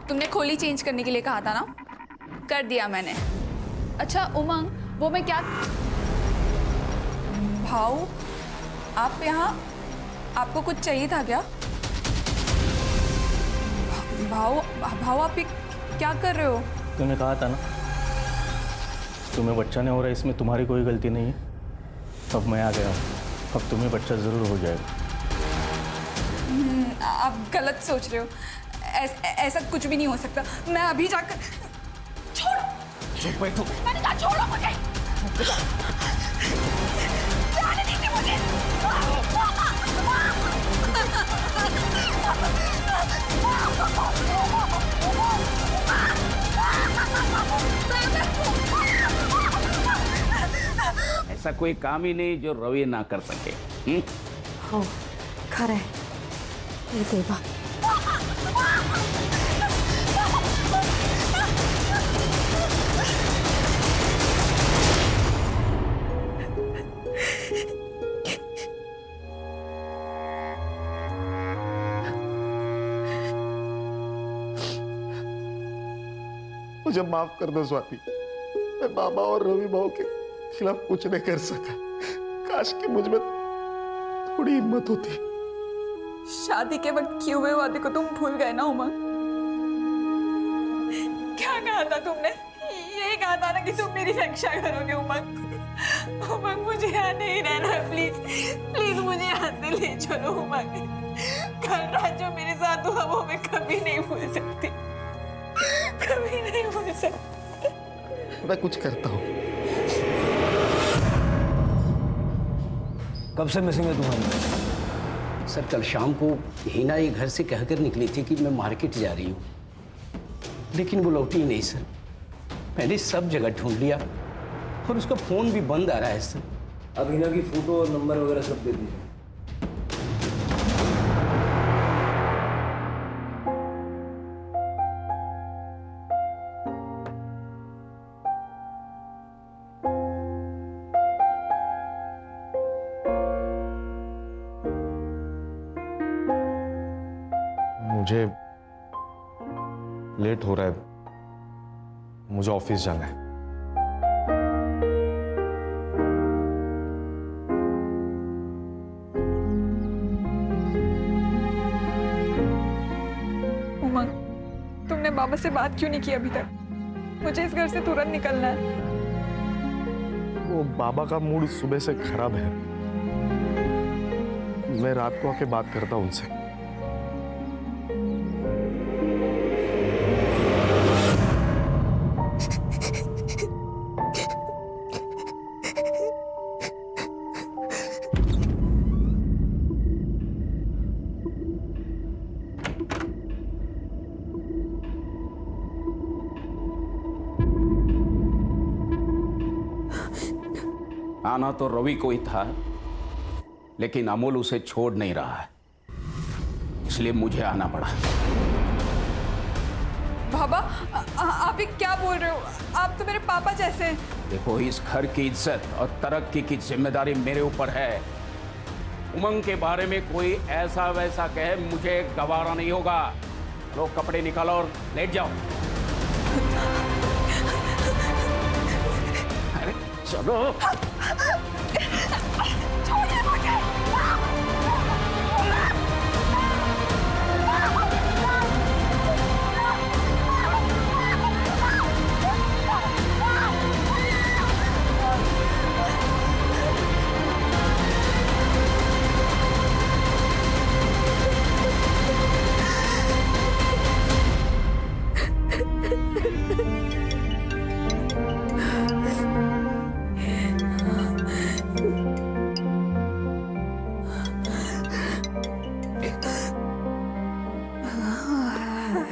तुमने खोली चेंज करने के लिए कहा था ना, कर दिया मैंने। अच्छा उमंग, वो मैं क्या भाऊ, आप यहाँ, आपको कुछ चाहिए था क्या? भाऊ भाऊ आप ये क्या कर रहे हो? तूने कहा था ना तुम्हें बच्चा नहीं हो रहा, इसमें तुम्हारी कोई गलती नहीं है। अब मैं आ गया हूँ, अब तुम्हें बच्चा ज़रूर हो जाएगा। आप गलत सोच रहे हो, ऐसा कुछ भी नहीं हो सकता। मैं अभी जाकर छोड़ो। चुप बैठो। मैंने कहा छोड़ो मुझे। जाने दीजिए मुझे। ऐसा कोई काम ही नहीं जो रवि ना कर सके। हो खरं आहे हे देवा। मुझे माफ कर दो स्वाति, मैं बाबा और रवि भाऊ के खिलाफ कुछ नहीं कर सका। काश कि मुझ में थोड़ी हिम्मत होती। शादी के वक्त किए हुए वादे को तुम भूल गए ना उमंग? क्या कहा था तुमने? यही कहा था ना कि तुम मेरी रक्षा करोगे उमंग। उमंग मुझे यहाँ नहीं रहना, प्लीज प्लीज मुझे यहाँ से ले चलो उमंग। कल रात जो मेरे साथ हुआ वो मैं कभी नहीं भूल सकती, कभी नहीं भूल सकती। मैं कुछ करता हूँ। कब से मिसिंग है तुम्हारी? सर कल शाम को हिना ये घर से कहकर निकली थी कि मैं मार्केट जा रही हूँ, लेकिन वो लौटी ही नहीं सर। मैंने सब जगह ढूंढ लिया और उसका फोन भी बंद आ रहा है सर। अब हिना की फोटो और नंबर वगैरह सब दे दीजिए। मुझे लेट हो रहा है, मुझे ऑफिस जाना है। उमंग, तुमने बाबा से बात क्यों नहीं की अभी तक? मुझे इस घर से तुरंत निकलना है। वो बाबा का मूड सुबह से खराब है, मैं रात को आके बात करता हूँ उनसे। आना तो रवि को ही था, लेकिन अमोल उसे छोड़ नहीं रहा है, इसलिए मुझे आना पड़ा। बाबा आप ये क्या बोल रहे हो? आप तो मेरे पापा जैसे हैं। देखो, इस घर की इज्जत और तरक्की की जिम्मेदारी मेरे ऊपर है। उमंग के बारे में कोई ऐसा वैसा कहे मुझे गवारा नहीं होगा। लो कपड़े निकालो और लेट जाओ। अरे चलो। छोड़िए मुझे।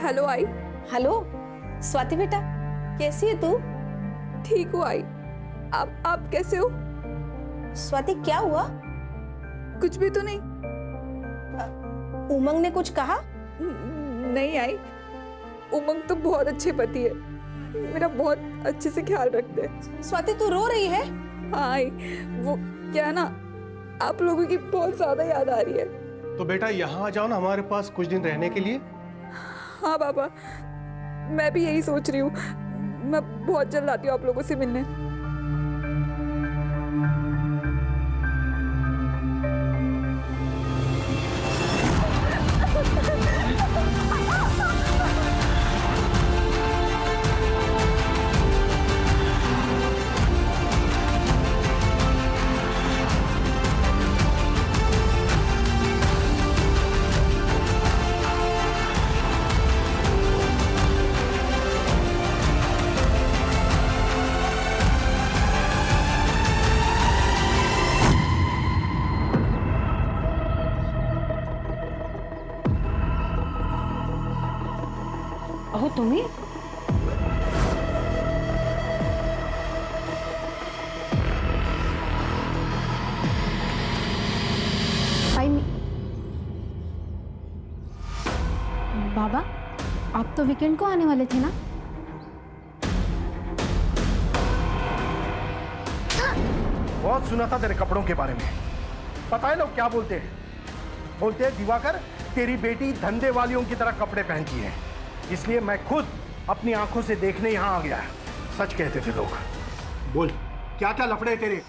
हेलो आई। हेलो स्वाति बेटा, कैसी है तू? ठीक हूँ आई। आप कैसे हो? स्वाति क्या हुआ? कुछ भी तो नहीं। उमंग ने कुछ कहा? नहीं आई, उमंग तो बहुत अच्छे पति है, मेरा बहुत अच्छे से ख्याल रखते हैं। स्वाति तू रो रही है? हाँ आई, वो क्या है ना, आप लोगों की बहुत ज्यादा याद आ रही है। तो बेटा यहाँ आ जाओ ना हमारे पास कुछ दिन रहने के लिए। हाँ बाबा, मैं भी यही सोच रही हूँ। मैं बहुत जल्द आती हूँ आप लोगों से मिलने। अहो तुम्ही बाबा, आप तो वीकेंड को आने वाले थे ना? बहुत सुना था तेरे कपड़ों के बारे में। पता है लोग क्या बोलते हैं? बोलते हैं दिवाकर तेरी बेटी धंधे वालियों की तरह कपड़े पहनती है, इसलिए मैं खुद अपनी आंखों से देखने यहाँ आ गया। सच कहते थे लोग। बोल क्या क्या लफड़े तेरे,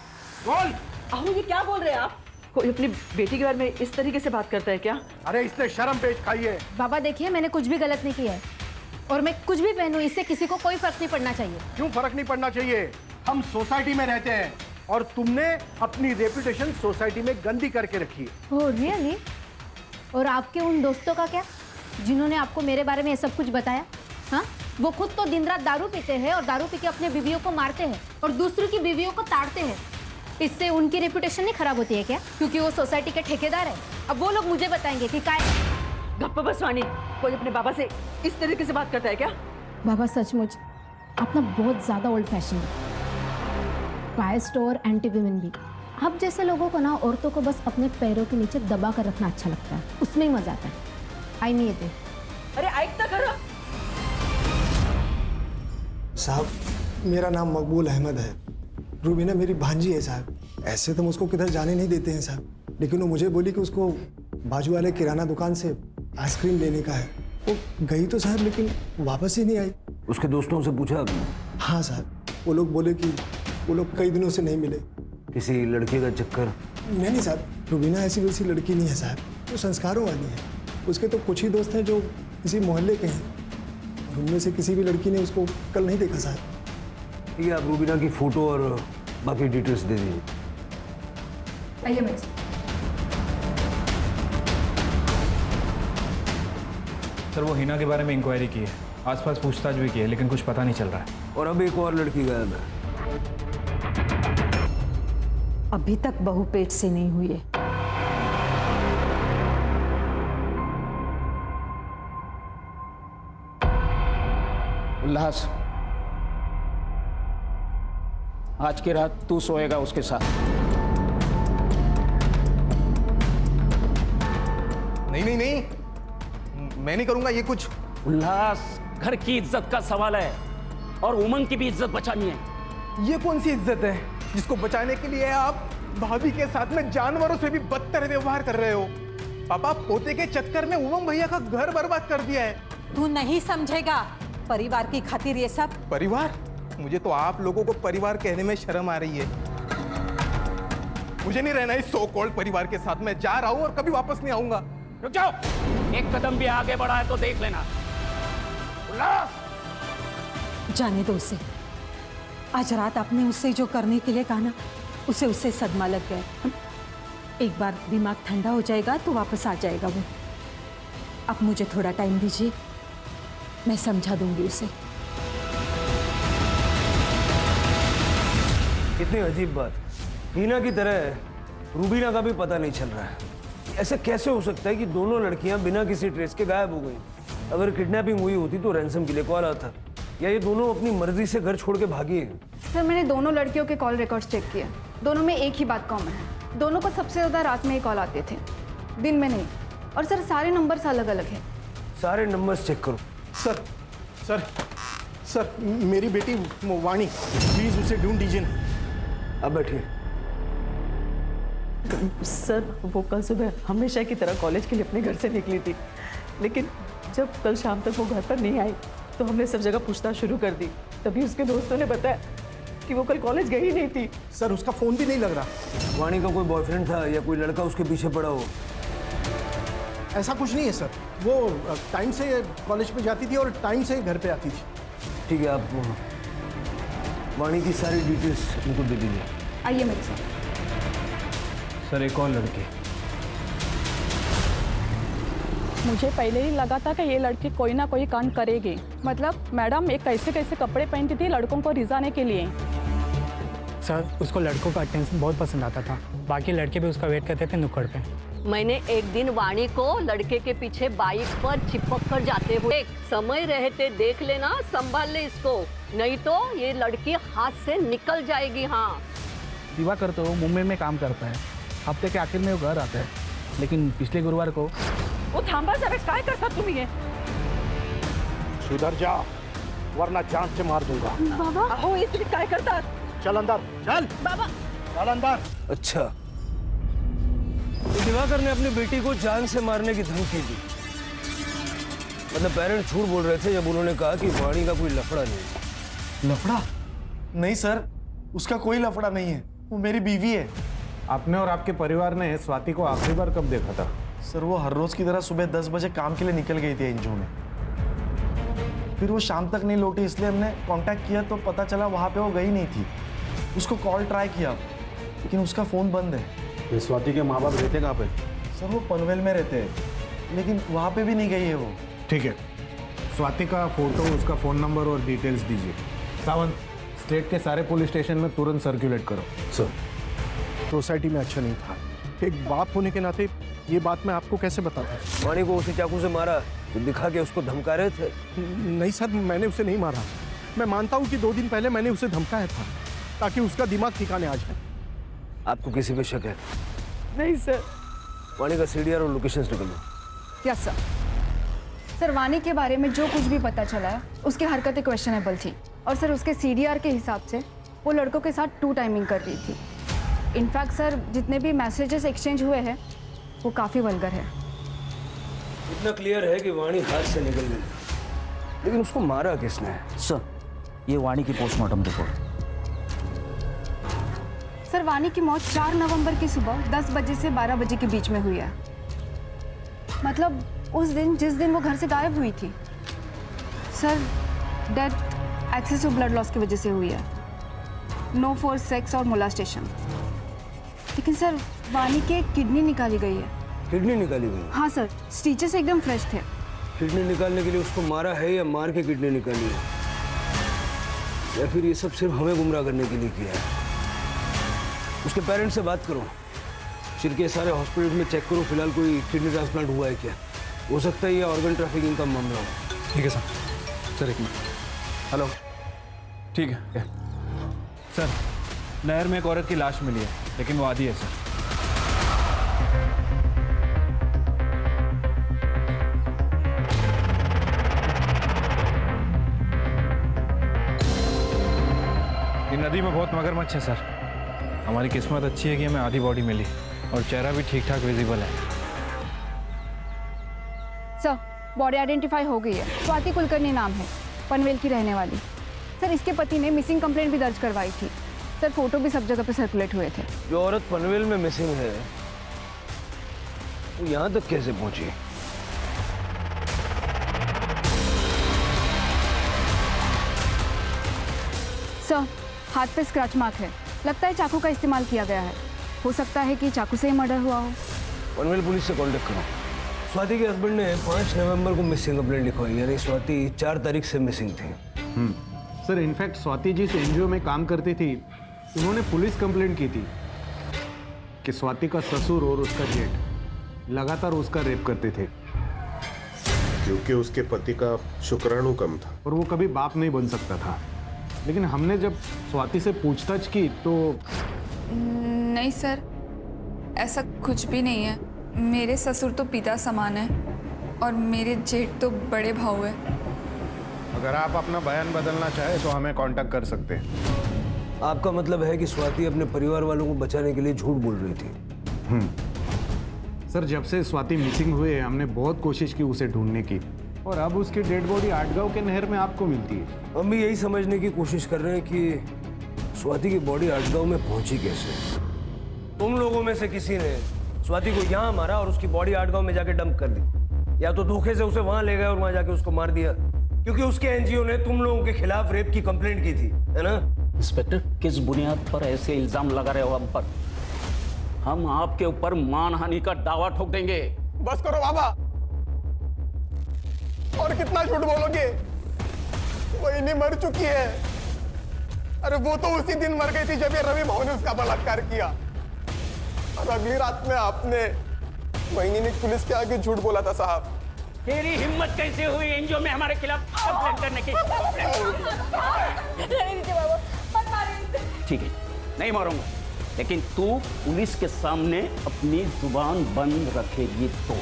बोल। अहो ये क्या बोल रहे हैं आप? कोई अपनी बेटी के बारे में इस तरीके से बात करता है क्या? अरे इसने शर्म पेश खाई है। बाबा देखिए, मैंने कुछ भी गलत नहीं किया है और मैं कुछ भी पहनूं इससे किसी को कोई फर्क नहीं पड़ना चाहिए। क्यों फर्क नहीं पड़ना चाहिए? हम सोसाइटी में रहते हैं और तुमने अपनी रेपुटेशन सोसाइटी में गंदी करके रखी है। Oh really? और आपके उन दोस्तों का क्या, जिन्होंने आपको मेरे बारे में ये सब कुछ बताया? हाँ, वो खुद तो दिन रात दारू पीते हैं और दारू पी के अपने बीवियों को मारते हैं और दूसरों की बीवियों को ताड़ते हैं। इससे उनकी रेपुटेशन नहीं खराब होती है क्या? क्योंकि वो सोसाइटी के ठेकेदार है। अब वो लोग मुझे बताएंगे कि काय। गप्पा बस वाणी, कोई अपने बाबा से इस तरीके से बात करता है क्या? बाबा सचमुच आप ना बहुत ज़्यादा ओल्ड फैशन है, बायस्ड और एंटी विमेन भी। आप जैसे लोगों को ना औरतों को बस अपने पैरों के नीचे दबा कर रखना अच्छा लगता है, उसमें ही मजा आता है। आई नहीं येते। अरे ऐकता खरं? साहब मेरा नाम मकबूल अहमद है, रूबीना मेरी भांजी है साहब। ऐसे तो मुझको किधर जाने नहीं देते हैं साहब, लेकिन वो मुझे बोली कि उसको बाजू वाले किराना दुकान से आइसक्रीम लेने का है। वो गई तो साहब लेकिन वापस ही नहीं आई। उसके दोस्तों से पूछा आपने? हाँ साहब, वो लोग बोले कि वो लोग कई दिनों से नहीं मिले। किसी लड़के का चक्कर? नहीं साहब, रूबीना ऐसी वैसी लड़की नहीं है साहब, वो संस्कारों वाली है। उसके तो कुछ ही दोस्त हैं जो किसी मोहल्ले के हैं, उनमें से किसी भी लड़की ने उसको कल नहीं देखा साहब। ठीक है, आप रूबीना की फोटो और बाकी डिटेल्स दे दीजिए। आइए मैं। सर वो हिना के बारे में इंक्वायरी की है, आसपास पूछताछ भी की है, लेकिन कुछ पता नहीं चल रहा है। और अब एक और लड़की गायब है। अभी तक बहू पेट से नहीं हुई है। उल्लास, आज की रात तू सोएगा उसके साथ। नहीं नहीं नहीं, मैं नहीं करूंगा ये कुछ। उल्लास, घर की इज्जत का सवाल है और उमंग की भी इज्जत बचानी है। ये कौन सी इज्जत है जिसको बचाने के लिए आप भाभी के साथ में जानवरों से भी बदतर व्यवहार कर रहे हो? पापा पोते के चक्कर में उमंग भैया का घर बर्बाद कर दिया है। तू नहीं समझेगा, परिवार की खातिर ये सब। परिवार? मुझे तो आप लोगों को परिवार कहने में शर्म आ रही है। मुझे नहीं रहना इस सो कॉल्ड परिवार के साथ। मैं जा रहा हूं और कभी वापस नहीं आऊंगा। रुक जाओ, एक कदम भी आगे बढ़ा है तो देख लेना। उल्लास, जाने दो उसे। आज रात आपने उससे जो करने के लिए कहा ना, उसे उससे सदमा लग गया। एक बार दिमाग ठंडा हो जाएगा तो वापस आ जाएगा वो। अब मुझे थोड़ा टाइम दीजिए, मैं समझा दूंगी उसे। कितनी अजीब बात, हिना की तरह रूबीना का भी पता नहीं चल रहा है। ऐसे कैसे हो सकता है कि दोनों लड़कियां बिना किसी ट्रेस के गायब हो गई? अगर किडनैपिंग हुई होती तो रैंसम के लिए कॉल आता, या ये दोनों अपनी मर्जी से घर छोड़ के भागी हैं? सर मैंने दोनों लड़कियों के कॉल रिकॉर्ड्स चेक किए, दोनों में एक ही बात कॉमन है। दोनों को सबसे ज़्यादा रात में ही कॉल आते थे, दिन में नहीं। और सर सारे नंबर्स अलग अलग हैं। सारे नंबर्स चेक करो। सर सर सर, मेरी बेटी वाणी, प्लीज उसे ढूंढ दीजिए ना। अब बैठिए। सर वो कल सुबह हमेशा की तरह कॉलेज के लिए अपने घर से निकली थी, लेकिन जब कल शाम तक वो घर पर नहीं आई तो हमने सब जगह पूछताछ शुरू कर दी। तभी उसके दोस्तों ने बताया कि वो कल कॉलेज गई ही नहीं थी। सर उसका फोन भी नहीं लग रहा। वाणी का कोई बॉयफ्रेंड था या कोई लड़का उसके पीछे पड़ा हो? ऐसा कुछ नहीं है सर, वो टाइम से कॉलेज पे जाती थी और टाइम से घर पे आती थी। ठीक है, आप वाणी की सारी डिटेल्स उनको दे दीजिए। आइए मेरे साथ। सर एक और लड़की। मुझे पहले ही लगा था कि ये लड़की कोई ना कोई कांड करेगी। मतलब मैडम एक कैसे कैसे कपड़े पहनती थी लड़कों को रिझाने के लिए। सर उसको लड़कों का अटेंशन बहुत पसंद आता था, बाकी लड़के भी उसका वेट करते थे नुक्कड़ पे। मैंने एक दिन वाणी को लड़के के पीछे बाइक पर चिपक कर जाते हुए समय रहते देख लेना, संभाल ले इसको, नहीं तो ये लड़की हाथ से निकल जाएगी। हाँ, दिवाकर तो मुंबई में काम करता है, हफ्ते के आखिर में वो घर आता है, लेकिन पिछले गुरुवार को वो थांबा जरा, काय करता तुम्ही ये? सुधर जा वरना जान से मार दूंगा। बाबा अहो ये तुम्ही काय करतात? चल अंदर, चल बाबा चल अंदर। अच्छा, तो दिवाकर ने अपनी बेटी को जान से मारने की धमकी दी। मतलब पेरेंट्स झूठ बोल रहे थे जब उन्होंने कहा कि वाणी का कोई लफड़ा नहीं। लफड़ा? नहीं सर, उसका कोई लफड़ा नहीं है, वो मेरी बीवी है। आपने और आपके परिवार ने स्वाति को आखिरी बार कब देखा था? सर वो हर रोज की तरह सुबह 10 बजे काम के लिए निकल गई थी एनजीओ में, फिर वो शाम तक नहीं लौटी, इसलिए हमने कांटेक्ट किया तो पता चला वहाँ पे वो गई नहीं थी। उसको कॉल ट्राई किया लेकिन उसका फ़ोन बंद है। स्वाति के माँ बाप रहते कहाँ पे? सर वो पनवेल में रहते हैं, लेकिन वहाँ पे भी नहीं गई है वो। ठीक है, स्वाति का फोटो, उसका फ़ोन नंबर और डिटेल्स दीजिए। सावंत, स्टेट के सारे पुलिस स्टेशन में तुरंत सर्कुलेट करो। सर सोसाइटी में अच्छा नहीं था, एक बाप होने के नाते ये बात मैं आपको कैसे बताता। वाणी को उसी चाकू से मारा तो दिखा के उसको धमका रहे थे? नहीं सर, मैंने उसे नहीं मारा। मैं मानता हूँ कि 2 दिन पहले मैंने उसे धमकाया था ताकि उसका दिमाग ठिकाने आ जाए। आपको किसी पे शक है? नहीं सर। वाणी का सीडीआर और लोकेशंस निकल लो। Yes sir. सर वाणी के बारे में जो कुछ भी पता चला है उसकी हरकतें क्वेश्चनेबल थी, और सर उसके सीडीआर के हिसाब से वो लड़कों के साथ 2 टाइमिंग कर रही थी। इनफैक्ट सर जितने भी मैसेजेस एक्सचेंज हुए हैं वो काफ़ी वल्गर है। इतना क्लियर है कि वाणी हाथ से निकल गई, लेकिन उसको मारा किसने? सर ये वाणी की पोस्टमार्टम रिपोर्ट। सर वाणी की मौत 4 नवंबर की सुबह 10 बजे से 12 बजे के बीच में हुई है। मतलब उस दिन जिस दिन वो घर से गायब हुई थी। Sir death excessive blood loss की वजह से हुई है, नो फॉर सेक्स और मोलास्टेशन। लेकिन सर वाणी के किडनी निकाली गई है। किडनी निकाली गई? हाँ सर, स्टिचेस एकदम फ्रेश थे। किडनी निकालने के लिए उसको मारा है या मार के किडनी निकाली है, या फिर ये सब सिर्फ हमें गुमराह करने के लिए किया है? उसके पेरेंट्स से बात करो, सिर के सारे हॉस्पिटल में चेक करो, फिलहाल कोई किडनी ट्रांसप्लांट हुआ है क्या? हो सकता है ये ऑर्गन ट्रैफिकिंग का मामला हो। ठीक है सर। एक मिनट। हेलो, ठीक है सर, नहर में एक औरत की लाश मिली है, लेकिन वो आधी है सर। ये नदी में बहुत मगरमच्छ है सर। हमारी किस्मत अच्छी है कि हमें आधी बॉडी मिली और चेहरा भी ठीक ठाक विजिबल है। सर बॉडी आइडेंटिफाई हो गई है, स्वाति कुलकर्णी नाम है, पनवेल की रहने वाली। सर इसके पति ने मिसिंग कंप्लेंट भी दर्ज करवाई थी। सर फोटो भी सब जगह पे सर्कुलेट हुए थे। जो औरत पनवेल में मिसिंग है वो यहाँ तक कैसे पहुंची? सर हाथ पे स्क्रैच मार्क है, लगता है चाकू का इस्तेमाल किया गया है। हो सकता है कि चाकू से ही मर्डर हुआ हो। पनवेल पुलिस से कांटेक्ट करो। स्वाति के हस्बैंड ने 5 नवंबर को मिसिंग कंप्लेंट लिखवाई, यानी स्वाति 4 तारीख से मिसिंग थी। सर इनफैक्ट स्वाति जिस एनजीओ में काम करती थी उन्होंने पुलिस कंप्लेंट की थी कि स्वाति का ससुर और उसका जेठ लगातार उसका रेप करते थे, क्योंकि उसके पति का शुक्राणु कम था और वो कभी बाप नहीं बन सकता था। लेकिन हमने जब स्वाति से पूछताछ की तो नहीं सर, ऐसा कुछ भी नहीं है। मेरे ससुर तो पिता समान है और मेरे जेठ तो बड़े भाऊ है। अगर आप अपना बयान बदलना चाहे तो हमें कांटेक्ट कर सकते हैं। आपका मतलब है कि स्वाति अपने परिवार वालों को बचाने के लिए झूठ बोल रही थी? सर जब से स्वाति मिसिंग हुए हमने बहुत कोशिश की उसे ढूंढने की, और अब उसकी डेड बॉडी आटगांव के नहर में आपको मिलती है। हम भी यही समझने की कोशिश कर रहे हैं कि स्वाति की बॉडी आटगांव में पहुंची कैसे। तुम लोगों में से किसी ने स्वाति को यहाँ मारा और उसकी बॉडी आटगांव में जाके डंप कर दी, या तो धोखे से उसे वहां ले गए और वहां जाके उसको मार दिया, क्योंकि उसके एनजीओ ने तुम लोगों के खिलाफ रेप की कंप्लेंट की थी, है ना? इंस्पेक्टर, किस बुनियाद पर ऐसे इल्जाम लगा रहे हो हम पर? हम आपके ऊपर मानहानि का दावा ठोक देंगे। बस करो बाबा, और कितना झूठ बोलोगे? वही मर चुकी है। अरे वो तो उसी दिन मर गई थी जब ये रवि भाऊ ने उसका बलात्कार किया, और अगली रात में आपने वही ने पुलिस के आगे झूठ बोला था। साहब, तेरी हिम्मत कैसे हुई एनजीओ में हमारे खिलाफ कंप्लेंट करने की? ठीक है, नहीं मारूंगा, लेकिन तू पुलिस के सामने अपनी जुबान बंद रखेगी तो।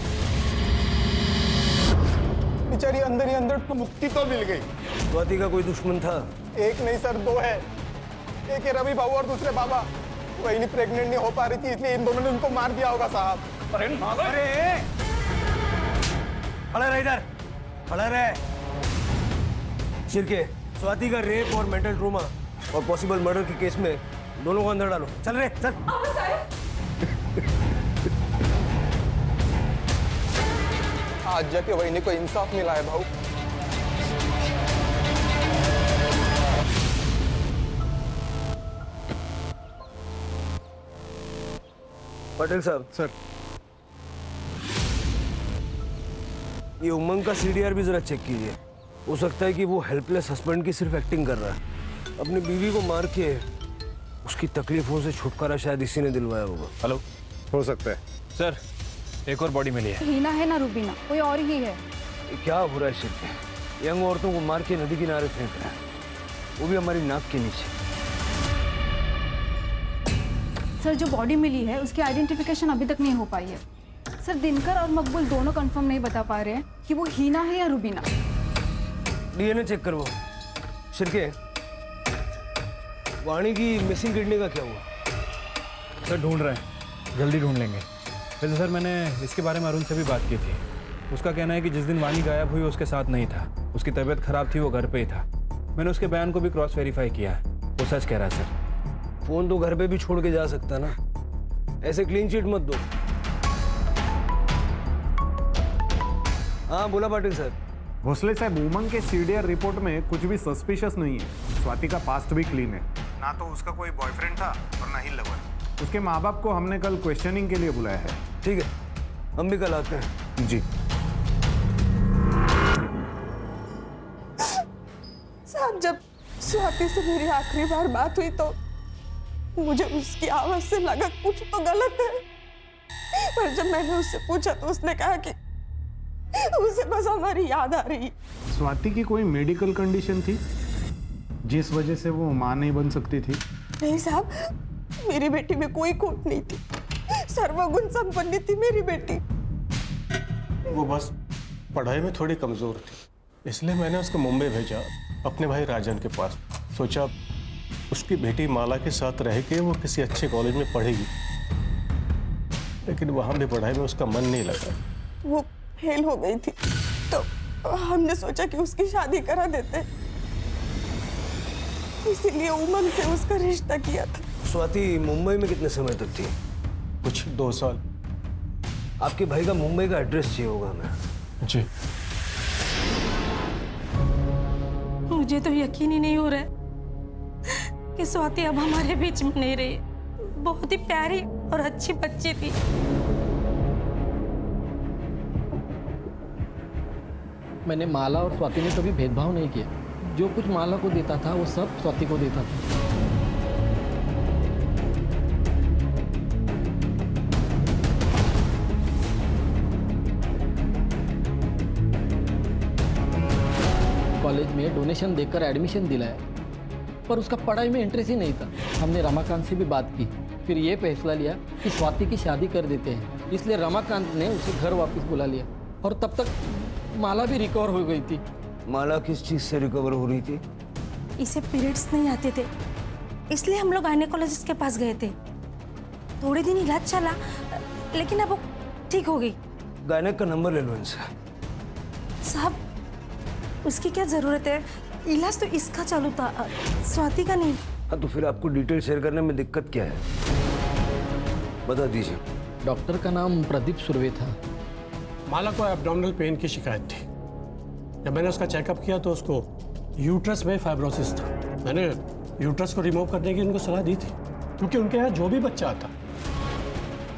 बेचारी अंदर ही अंदर तो मुक्ति तो मिल गई। स्वाति का कोई दुश्मन था? एक नहीं सर, दो है। एक है रवि भाऊ और दूसरे बाबा। वही नहीं प्रेग्नेंट नहीं हो पा रही थी, इसलिए इन दोनों ने उनको मार दिया होगा साहब। अरे खड़ा रह इधर, खड़ा रह। शिरके, स्वाति का रेप और मेंटल ट्रोमा और पॉसिबल मर्डर के केस में दोनों को अंदर डालो। चल रे, चल। आज जाके वही को इंसाफ मिला है भाऊ। पटेल साहब। सर, ये उमंग का सीडीआर भी जरा चेक कीजिए। हो सकता है कि वो हेल्पलेस हस्बैंड की सिर्फ एक्टिंग कर रहा है। अपनी बीवी को मार के उसकी तकलीफों से छुटकारा शायद इसी ने दिलवाया होगा। हेलो, हो सकता है सर। एक और बॉडी मिली है। हीना है ना रूबीना, कोई और ही है। ये क्या हो रहा है शिरके? यंग औरतों को मार के नदी किनारे फेंक रहा है, वो भी हमारी नाक के नीचे। सर, जो बॉडी मिली है उसकी आइडेंटिफिकेशन अभी तक नहीं हो पाई है। सर, दिनकर और मकबूल दोनों कंफर्म नहीं बता पा रहे हैं कि वो हीना है या रूबीना। डीएनए चेक करवाओ। शिरके, वाणी की मिसिंग किडनी का क्या हुआ? सर, ढूंढ रहे हैं, जल्दी ढूंढ लेंगे। वैसे सर, मैंने इसके बारे में अरुण से भी बात की थी। उसका कहना है कि जिस दिन वाणी गायब हुई उसके साथ नहीं था, उसकी तबीयत खराब थी, वो घर पे ही था। मैंने उसके बयान को भी क्रॉस वेरीफाई किया है, वो सच कह रहा है सर। फोन तो घर पे भी छोड़ के जा सकता ना, ऐसे क्लीन चिट मत दो। हाँ बोला पाटिल साहब। भोसले साहब, उमंग के सीडीआर रिपोर्ट में कुछ भी सस्पिशियस नहीं है। स्वाति का पास्ट भी क्लीन है, ना तो उसका कोई बॉयफ्रेंड था और ना ही लवर। उसके माँ बाप को हमने कल क्वेश्चनिंग के लिए बुलाया है। ठीक है, हम भी कल आते हैं। जी साहब, जब स्वाति से मेरी आखिरी बार बात हुई तो मुझे उसकी आवाज से लगा कुछ तो गलत है, पर जब मैंने उससे पूछा तो उसने कहा कि उसे बस हमारी याद आ रही। स्वाति की कोई मेडिकल कंडीशन थी जिस वजह से वो मां नहीं बन सकती थी? नहीं साहब, मेरी बेटी में कोई खोट नहीं थी, सर्वगुण संपन्न थी मेरी बेटी। वो बस पढ़ाई में थोड़ी कमजोर थी, इसलिए मैंने उसको मुंबई भेजा अपने भाई राजन के पास। सोचा उसकी बेटी माला के साथ रह के वो किसी अच्छे कॉलेज में पढ़ेगी, लेकिन वहां भी पढ़ाई में उसका मन नहीं लगा। वो फेल हो गई थी तो हमने सोचा कि उसकी शादी करा देते, इसीलिए उमंग से उसका रिश्ता किया था। स्वाति मुंबई में कितने समय तक थी? कुछ 2 साल। आपके भाई का मुंबई का एड्रेस चाहिए होगा हमें। जी। मुझे तो यकीन ही नहीं हो रहा है कि स्वाति अब हमारे बीच में नहीं रही। बहुत ही प्यारी और अच्छी बच्ची थी। मैंने माला और स्वाति में कभी भेदभाव नहीं किया। जो कुछ माला को देता था वो सब स्वाति को देता था। कॉलेज में डोनेशन देकर एडमिशन दिलाया, पर उसका पढ़ाई में इंटरेस्ट ही नहीं था। हमने रमाकांत से भी बात की, फिर ये फैसला लिया कि स्वाति की शादी कर देते हैं। इसलिए रमाकांत ने उसे घर वापस बुला लिया, और तब तक माला भी रिकवर हो गई थी। माला किस चीज से रिकवर हो रही थी? इसे पीरियड्स नहीं आते थे, इसलिए हम लोग गायनेकोलॉजिस्ट के पास गए थे। थोड़े दिन इलाज चला, लेकिन अब वो ठीक हो गई। गायनेक का नंबर ले लो इनसे। साहब, उसकी क्या ज़रूरत है? इलाज तो इसका चालू था, स्वाति का नहीं। हाँ, तो फिर आपको डिटेल शेयर करने में दिक्कत क्या है, बता दीजिए। डॉक्टर का नाम प्रदीप सुर्वे था। माला को एब्डोमिनल पेन की शिकायत थी। जब मैंने उसका चेकअप किया तो उसको यूट्रस में फाइब्रोसिस था। मैंने यूट्रस को रिमूव करने की उनको सलाह दी थी, क्योंकि उनके यहाँ जो भी बच्चा आता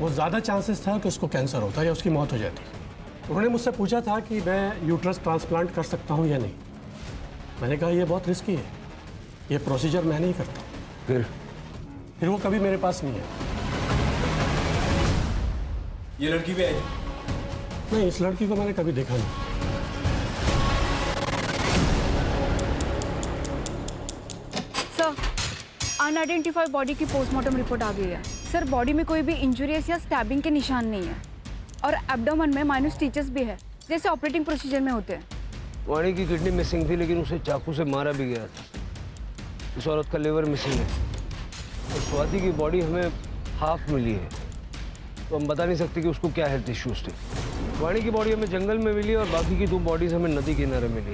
वो ज़्यादा चांसेस था कि उसको कैंसर होता या उसकी मौत हो जाती। उन्होंने मुझसे पूछा था कि मैं यूट्रस ट्रांसप्लांट कर सकता हूँ या नहीं। मैंने कहा ये बहुत रिस्की है, ये प्रोसीजर मैं नहीं करता। फिर वो कभी मेरे पास नहीं है। ये लड़की भी आई? नहीं, इस लड़की को मैंने कभी देखा नहीं। सर, अनआइडेंटिफाइड बॉडी की पोस्टमार्टम रिपोर्ट आ गई है। सर, बॉडी में कोई भी इंजुरीज या स्टैबिंग के निशान नहीं है और एब्डोमेन में माइनर स्टिचेस भी है, जैसे ऑपरेटिंग प्रोसीजर में होते हैं। वाणी की किडनी मिसिंग थी, लेकिन उसे चाकू से मारा भी गया था। इस औरत का लिवर मिसिंग है और स्वाति की बॉडी हमें हाफ मिली है, तो हम बता नहीं सकते कि उसको क्या हेल्थ इश्यूज थे। वाणी की बॉडी हमें जंगल में मिली और बाकी की 2 बॉडीज हमें नदी किनारे मिली।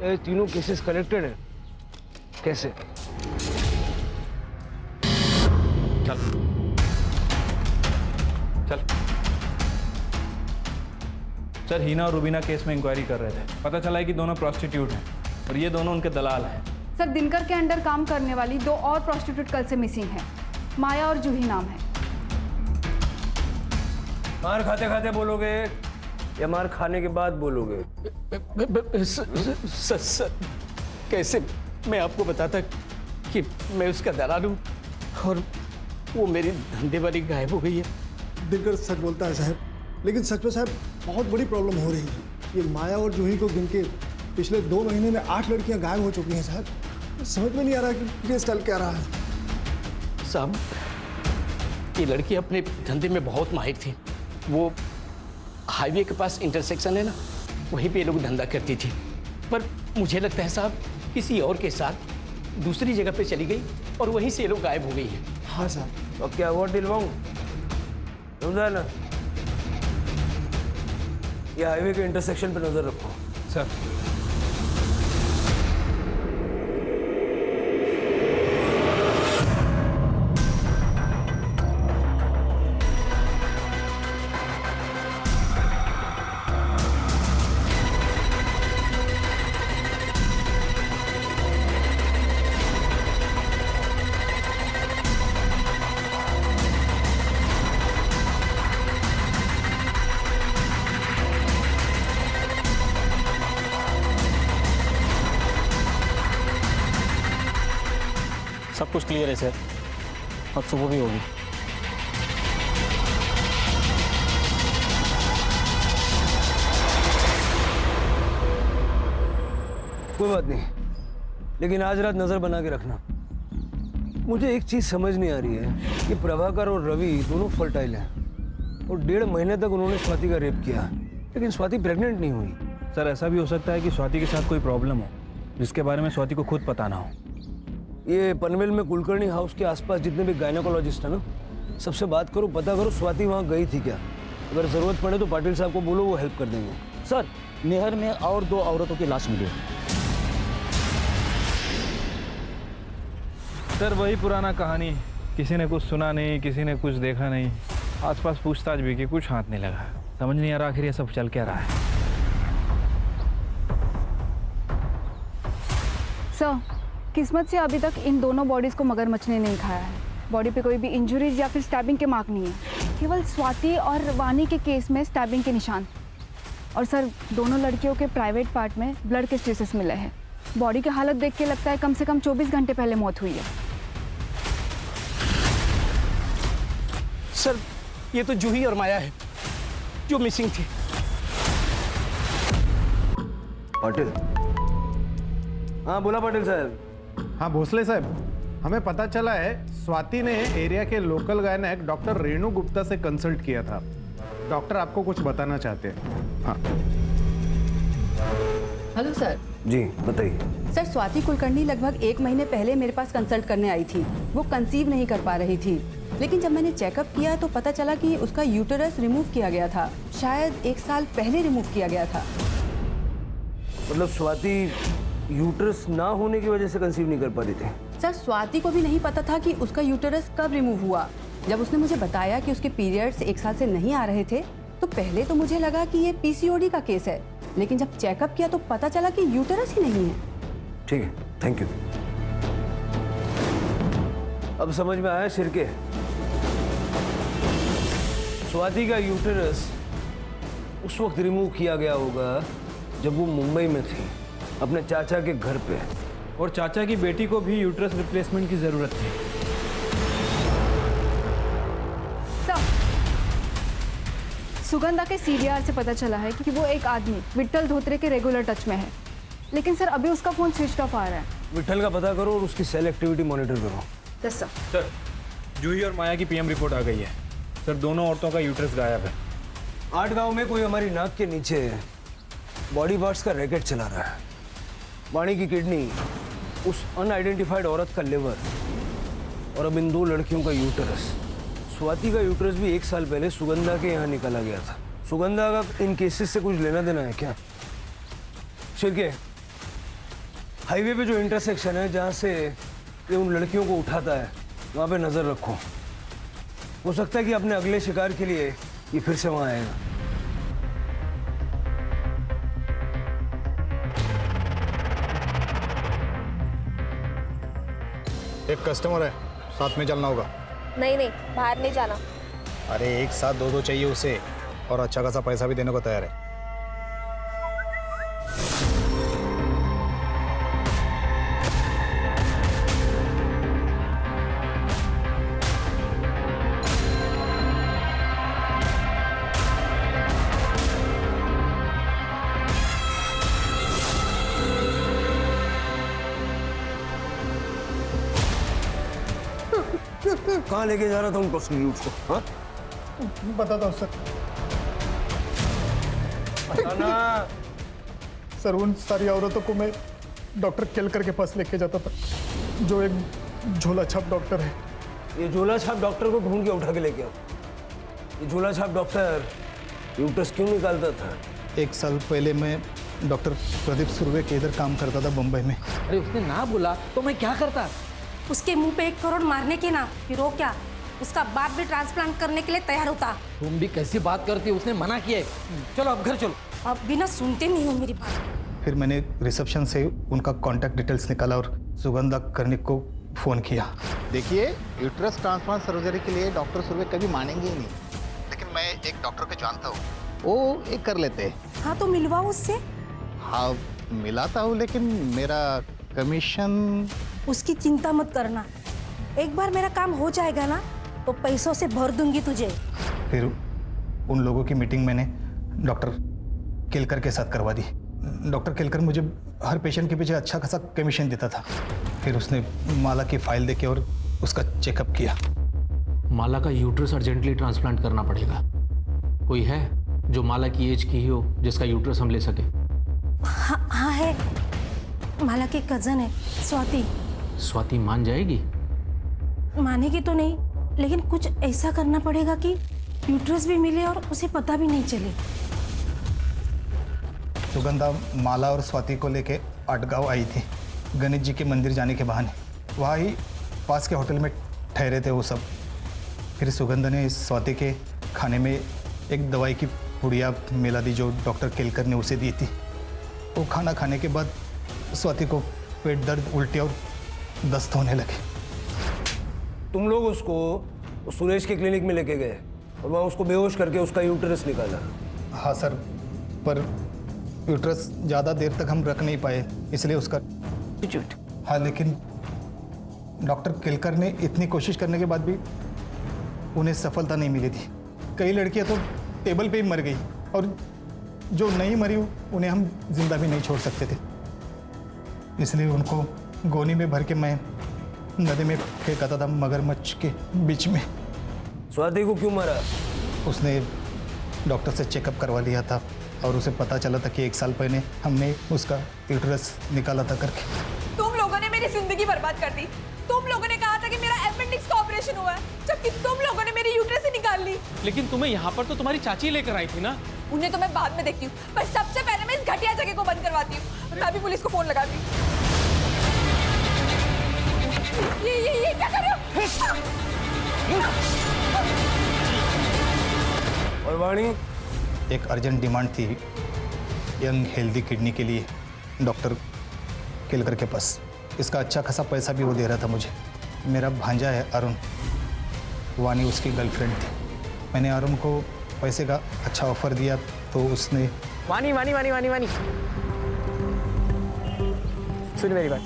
ये तीनों केसेस कनेक्टेड हैं? कैसे? चल सर, हीना और रुबीना केस में इंक्वायरी कर रहे थे। पता चला है कि दोनों प्रॉस्टिट्यूट हैं और ये दोनों उनके दलाल हैं। सर, दिनकर के अंडर काम करने वाली 2 और प्रोस्टिट्यूट कल से मिसिंग है। माया और जूही नाम है। मार खाते खाते बोलोगे या मार खाने के बाद बोलोगे? सर, कैसे मैं आपको बताता कि मैं उसका दलाल हूँ और वो मेरी धंधे वाली गायब हो गई है। दिनकर सच बोलता है साहब, लेकिन सच में साहब बहुत बड़ी प्रॉब्लम हो रही है। ये माया और जूही को गिन के पिछले 2 महीने में 8 लड़कियां गायब हो चुकी हैं साहब। समझ में नहीं आ रहा कि केस चल क्या रहा है। साहब, ये लड़की अपने धंधे में बहुत माहिर थी। वो हाईवे के पास इंटरसेक्शन है ना, वहीं पे ये लोग धंधा करती थी। पर मुझे लगता है साहब किसी और के साथ दूसरी जगह पे चली गई और वहीं से ये लोग गायब हो गई है। हाँ साहब। तो क्या अवार्ड दिलवाऊं? समझा ना? ये हाईवे के इंटरसेक्शन पे नजर रखो। सर, सब कुछ क्लियर है सर, अब सुबह भी होगी। कोई बात नहीं, लेकिन आज रात नजर बना के रखना। मुझे एक चीज समझ नहीं आ रही है कि प्रभाकर और रवि दोनों फर्टाइल हैं और 1.5 महीने तक उन्होंने स्वाति का रेप किया, लेकिन स्वाति प्रेग्नेंट नहीं हुई। सर, ऐसा भी हो सकता है कि स्वाति के साथ कोई प्रॉब्लम हो जिसके बारे में स्वाति को खुद पता ना हो। ये पनवेल में कुलकर्णी हाउस के आसपास जितने भी गायनोकोलॉजिस्ट हैं ना, सबसे बात करो, पता करो स्वाति वहाँ गई थी क्या। अगर जरूरत पड़े तो पाटिल साहब को बोलो, वो हेल्प कर देंगे। सर, नहर में और 2 औरतों की लाश मिली। सर, वही पुराना कहानी, किसी ने कुछ सुना नहीं, किसी ने कुछ देखा नहीं, आसपास पूछताछ भी की, कुछ हाथ नहीं लगा। समझ नहीं आ रहा आखिर ये सब चल क्या रहा है। सर, किस्मत से अभी तक इन दोनों बॉडीज को मगरमच्छ ने नहीं खाया है। बॉडी पे कोई भी इंजरीज या फिर स्टैबिंग के मार्क नहीं है। केवल स्वाति और वानी के केस में स्टैबिंग के निशान। और सर, दोनों लड़कियों के प्राइवेट पार्ट में ब्लड के ट्रेसेस मिले हैं। बॉडी की हालत देख के लगता है कम से कम 24 घंटे पहले मौत हुई है। सर, ये तो जूही और माया है जो मिसिंग थी। पाटिल? हाँ, बोला पाटिल साहब। हाँ भोसले साहब, हमें पता चला है स्वाति ने एरिया के local gynaec doctor Renu Gupta से कंसल्ट किया था। डॉक्टर आपको कुछ बताना चाहते हैं। हाँ। Hello sir. जी बताइए। सर, स्वाति कुलकर्णी लगभग 1 महीने पहले मेरे पास कंसल्ट करने आई थी। वो कंसीव नहीं कर पा रही थी, लेकिन जब मैंने चेकअप किया तो पता चला कि उसका यूटेरस रिमूव किया गया था। शायद 1 साल पहले रिमूव किया गया था। मतलब स्वाति यूट्रस ना होने की वजह से कंसीव नहीं कर पा रही थी? सर स्वाति को भी नहीं पता था कि उसका यूटेरस कब रिमूव हुआ। जब उसने मुझे बताया कि उसके पीरियड्स 1 साल से नहीं आ रहे थे तो पहले तो मुझे लगा कि ये पीसीओडी का केस है, लेकिन जब चेकअप किया तो पता चला कि यूटेरस ही नहीं है। ठीक है, थैंक यू। अब समझ में आया शिर्के, स्वाति का यूटेरस उस वक्त रिमूव किया गया होगा जब वो मुंबई में थी अपने चाचा के घर पे, और चाचा की बेटी को भी यूट्रस रिप्लेसमेंट की जरूरत थी। सुगंधा के सीडीआर से पता चला है कि वो एक आदमी विट्ठल धोत्रे के रेगुलर टच में है, लेकिन सर अभी उसका फोन स्विच ऑफ आ रहा है। विट्ठल का पता करो और उसकी सेल एक्टिविटी मॉनिटर करो। Yes sir. सर, जूही और माया की पीएम रिपोर्ट आ गई है। सर, दोनों औरतों का यूट्रस गायब है। 8 गांव में कोई हमारी नाक के नीचे बॉडी पार्ट्स का रैकेट चला रहा है। वाणी की किडनी, उस अनआइडेंटिफाइड औरत का लिवर और अब इन 2 लड़कियों का यूट्रस। स्वाति का यूट्रस भी 1 साल पहले सुगंधा के यहाँ निकाला गया था। सुगंधा का इन केसेस से कुछ लेना देना है क्या? शिर्के, हाईवे पे जो इंटरसेक्शन है जहाँ से ये उन लड़कियों को उठाता है, वहाँ पे नजर रखो। हो सकता है कि अपने अगले शिकार के लिए ये फिर से वहाँ आएगा। एक कस्टमर है, साथ में चलना होगा। नहीं नहीं, बाहर नहीं जाना। अरे एक साथ 2 चाहिए उसे, और अच्छा खासा पैसा भी देने को तैयार है। कहाँ लेके जा रहा था उन प्रोस्टिट्यूट्स को? हाँ? बताता हूँ सर। बताना। सर, उन सारी औरतों को मैं डॉक्टर केलकर के पास लेके जाता था, जो एक झोला छाप डॉक्टर है। ये झोला छाप डॉक्टर को ढूंढ के उठा के लेके आओ। ये झोला छाप डॉक्टर यूट्रस क्यों निकालता था? 1 साल पहले मैं डॉक्टर प्रदीप सुर्वे के इधर काम करता था बम्बई में। अरे उसने ना बोला तो मैं क्या करता? उसके मुंह पे 1 करोड़ मारने के ना, फिर वो क्या, उसका बाप भी ट्रांसप्लांट करने के लिए तैयार होता। तुम भी कैसी बात करती हो? उसने मना किया है। चलो अब घर चलो। अब बिना सुनते नहीं हो मेरी बात। फिर मैंने रिसेप्शन से उनका कॉन्टैक्ट डिटेल्स निकाला और सुगंधा कर्णिक को फ़ोन किया। देखिए, यूट्रस ट्रांसप्लांट सर्जरी के लिए डॉक्टर सुर्वे कभी मानेंगे ही नहीं, लेकिन मैं एक डॉक्टर को जानता हूँ, वो एक कर लेते हैं। हाँ तो मिलवाओ उससे। हाँ मिलाता हूँ, लेकिन मेरा कमीशन। उसकी चिंता मत करना, एक बार मेरा काम हो जाएगा ना तो पैसों से भर दूंगी तुझे। फिर उन लोगों की मीटिंग मैंने डॉक्टर केलकर के साथ करवा दी। डॉक्टर केलकर मुझे हर पेशेंट के पीछे अच्छा खासा कमीशन देता था। फिर उसने माला की फाइल देके और उसका चेकअप किया। माला का यूट्रस अर्जेंटली ट्रांसप्लांट करना पड़ेगा। कोई है जो माला की एज की हो जिसका यूट्रस हम ले सके? हाँ है, माला के कजन है स्वाति। स्वाति मान जाएगी? मानेगी तो नहीं, लेकिन कुछ ऐसा करना पड़ेगा कि यूट्रस भी मिले और उसे पता भी नहीं चले। सुगंधा माला और स्वाति को लेके आटगांव आई थी गणेश जी के मंदिर जाने के बहाने। वहाँ ही पास के होटल में ठहरे थे वो सब। फिर सुगंधा ने स्वाति के खाने में एक दवाई की पुड़िया मिला दी जो डॉक्टर केलकर ने उसे दी थी। वो खाना खाने के बाद स्वाति को पेट दर्द, उल्टी और दस्त होने लगे। तुम लोग उसको सुरेश के क्लिनिक में लेके गए और वहाँ उसको बेहोश करके उसका यूट्रस निकाला? हाँ सर, पर यूट्रस ज़्यादा देर तक हम रख नहीं पाए, इसलिए उसका। हाँ, लेकिन डॉक्टर केलकर ने इतनी कोशिश करने के बाद भी उन्हें सफलता नहीं मिली थी। कई लड़कियां तो टेबल पे ही मर गई, और जो नहीं मरी उन्हें हम जिंदा भी नहीं छोड़ सकते थे। इसलिए उनको गोनी में भर के मैं नदी में फेंकाता था, मगरमच्छ के बीच में। स्वाति को क्यों मारा? उसने डॉक्टर से चेकअप करवा लिया था और उसे पता चला था कि 1 साल पहले हमने उसका यूट्रस निकाला था करके। तुम लोगों ने मेरी जिंदगी बर्बाद कर दी। तुम लोगों ने कहा था कि मेरा अपेंडिक्स का ऑपरेशन हुआ है, जबकि तुम लोगों ने मेरी यूट्रस ही निकाल ली। लेकिन तुम्हें यहाँ पर तो तुम्हारी चाची लेकर आई थी ना। उन्हें तो मैं बाद में देखती हूँ, पर सबसे पहले मैं इस घटिया जगह को बंद करवाती हूँ। मैं अभी पुलिस को फोन लगाती हूँ। ये क्या कर रहे हो? और वाणी, एक अर्जेंट डिमांड थी यंग हेल्दी किडनी के लिए डॉक्टर केलकर के पास। इसका अच्छा खासा पैसा भी वो दे रहा था मुझे। मेरा भांजा है अरुण, वानी उसकी गर्लफ्रेंड थी। मैंने अरुण को पैसे का अच्छा ऑफर दिया तो उसने वानी वानी वानी वानी वानी सुन मेरी बात।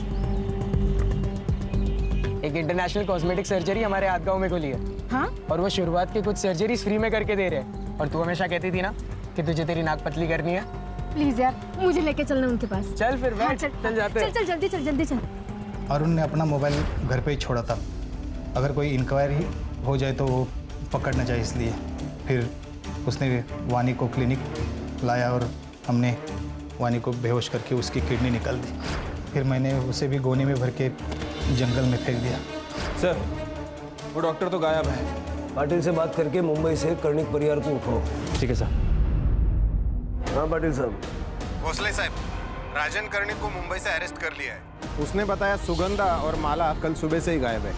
एक इंटरनेशनल कॉस्मेटिक सर्जरी हमारे आदगांव में खुली है। हाँ? और वो शुरुआत के कुछ सर्जरीज फ्री में करके दे रहे हैं। और तू हमेशा कहती थी ना कि तुझे तेरी नाक पतली करनी है। प्लीज यार मुझे लेके चलना उनके पास। चल फिर बैठ। चल जाते हैं। चल जल्दी चल जल्दी चल। अरुण ने अपना मोबाइल घर पे ही छोड़ा था, अगर कोई इंक्वायरी हो जाए तो वो पकड़ न जाए, इसलिए फिर उसने वानी को क्लिनिक लाया और हमने वानी को बेहोश करके उसकी किडनी निकाल दी। फिर मैंने उसे भी गोनी में भर के जंगल में फेंक दिया। सर वो डॉक्टर तो गायब है। पाटिल से बात करके मुंबई से कर्णिक परिवार को उठाओ। ठीक है सर। हाँ पाटिल साहब। भोसले साहब, राजन कर्णिक को मुंबई से अरेस्ट कर लिया है। उसने बताया सुगंधा और माला कल सुबह से ही गायब है।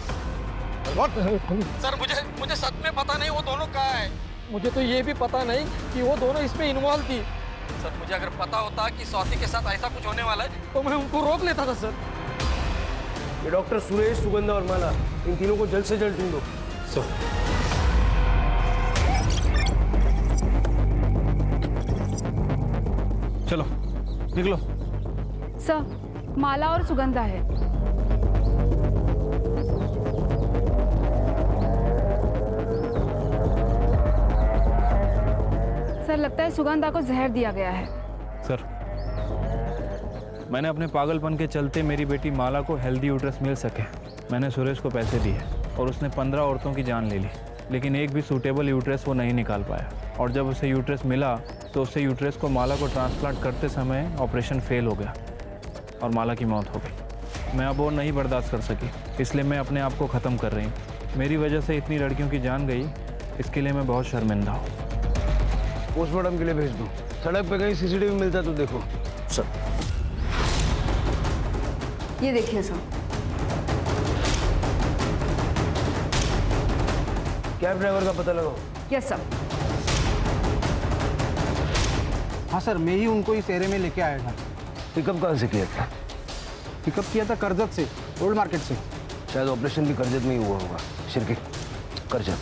सर मुझे सच में पता नहीं वो दोनों कहाँ है। मुझे तो ये भी पता नहीं कि वो दोनों इसमें इन्वॉल्व थी। सर मुझे अगर पता होता कि स्वाति के साथ ऐसा कुछ होने वाला है तो मैं उनको रोक लेता था सर। ये डॉक्टर सुरेश, सुगंधा और माला, इन तीनों को जल्द से जल्द ढूंढो। सर चलो निकलो। सर माला और सुगंधा है। सर लगता है सुगंधा को जहर दिया गया है। सर मैंने अपने पागलपन के चलते मेरी बेटी माला को हेल्दी यूट्रस मिल सके, मैंने सुरेश को पैसे दिए और उसने 15 औरतों की जान ले ली, लेकिन एक भी सूटेबल यूट्रस वो नहीं निकाल पाया। और जब उसे यूट्रस मिला तो उससे यूट्रस को माला को ट्रांसप्लांट करते समय ऑपरेशन फेल हो गया और माला की मौत हो गई। मैं अब और नहीं बर्दाश्त कर सकी, इसलिए मैं अपने आप को ख़त्म कर रही हूँ। मेरी वजह से इतनी लड़कियों की जान गई, इसके लिए मैं बहुत शर्मिंदा हूँ। पोस्टमार्टम के लिए भेज दो। सड़क पे कहीं सीसीटीवी मिलता तो देखो। सर ये देखिए सर। कैब ड्राइवर का पता लगाओ। Yes sir. हाँ सर, मैं ही उनको इस एरिया में लेके आया था। पिकअप कहाँ से किया था? पिकअप किया था करजत से, ओल्ड मार्केट से। शायद ऑपरेशन भी करजत में ही हुआ होगा। शिरके करजत।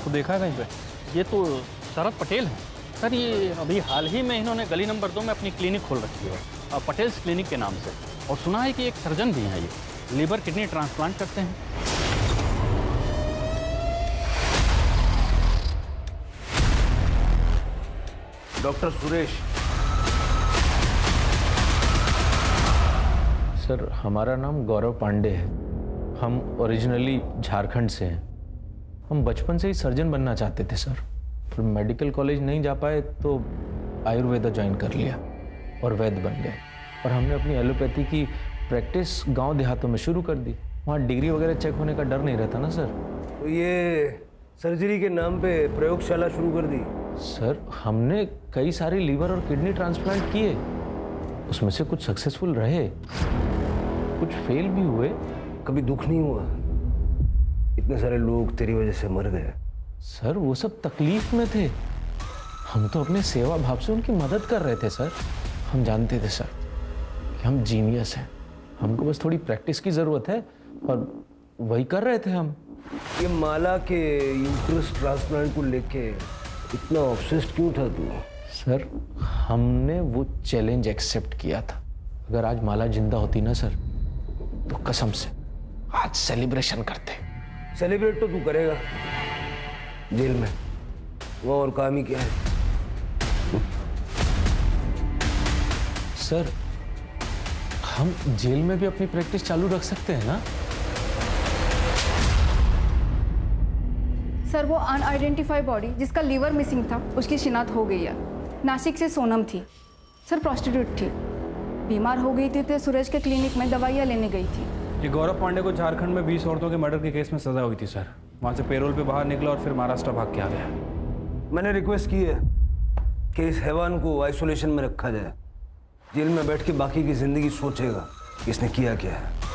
तो देखा है कहीं पे? ये तो शरद पटेल है सर। ये अभी हाल ही में इन्होंने गली नंबर 2 में अपनी क्लिनिक खोल रखी है, पटेल्स क्लिनिक के नाम से। और सुना है कि एक सर्जन भी हैं, ये लीवर किडनी ट्रांसप्लांट करते हैं। डॉक्टर सुरेश। सर हमारा नाम गौरव पांडे है। हम ओरिजिनली झारखंड से हैं। हम बचपन से ही सर्जन बनना चाहते थे सर, फिर मेडिकल कॉलेज नहीं जा पाए तो आयुर्वेदा ज्वाइन कर लिया और वैद्य बन गए। और हमने अपनी एलोपैथी की प्रैक्टिस गांव देहातों में शुरू कर दी। वहाँ डिग्री वगैरह चेक होने का डर नहीं रहता ना सर। तो ये सर्जरी के नाम पे प्रयोगशाला शुरू कर दी? सर हमने कई सारे लीवर और किडनी ट्रांसप्लांट किए, उसमें से कुछ सक्सेसफुल रहे, कुछ फेल भी हुए। कभी दुख नहीं हुआ? इतने सारे लोग तेरी वजह से मर गए। सर वो सब तकलीफ में थे, हम तो अपने सेवा भाव से उनकी मदद कर रहे थे सर। हम जानते थे सर कि हम जीनियस हैं, हमको बस थोड़ी प्रैक्टिस की ज़रूरत है और वही कर रहे थे हम। ये माला के यूट्रस ट्रांसप्लांट को लेके इतना ऑब्सेस्ड क्यों था तू? सर हमने वो चैलेंज एक्सेप्ट किया था। अगर आज माला जिंदा होती ना सर तो कसम से आज सेलिब्रेशन करते। सेलिब्रेट तो तू करेगा जेल में, वो और काम ही क्या है? सर हम जेल में भी अपनी प्रैक्टिस चालू रख सकते हैं ना? सर वो अनआइडेंटिफाइड बॉडी जिसका लीवर मिसिंग था उसकी शिनाख्त हो गई है। नासिक से सोनम थी सर, प्रोस्टिट्यूट थी, बीमार हो गई थी तो सुरेश के क्लिनिक में दवाइयाँ लेने गई थी। ये गौरव पांडे को झारखंड में 20 औरतों के मर्डर के केस में सजा हुई थी सर। वहाँ से पेरोल पे बाहर निकला और फिर महाराष्ट्र भाग के आ गया। मैंने रिक्वेस्ट की है कि इस हैवान को आइसोलेशन में रखा जाए। जेल में बैठ के बाकी की जिंदगी सोचेगा कि इसने किया क्या है।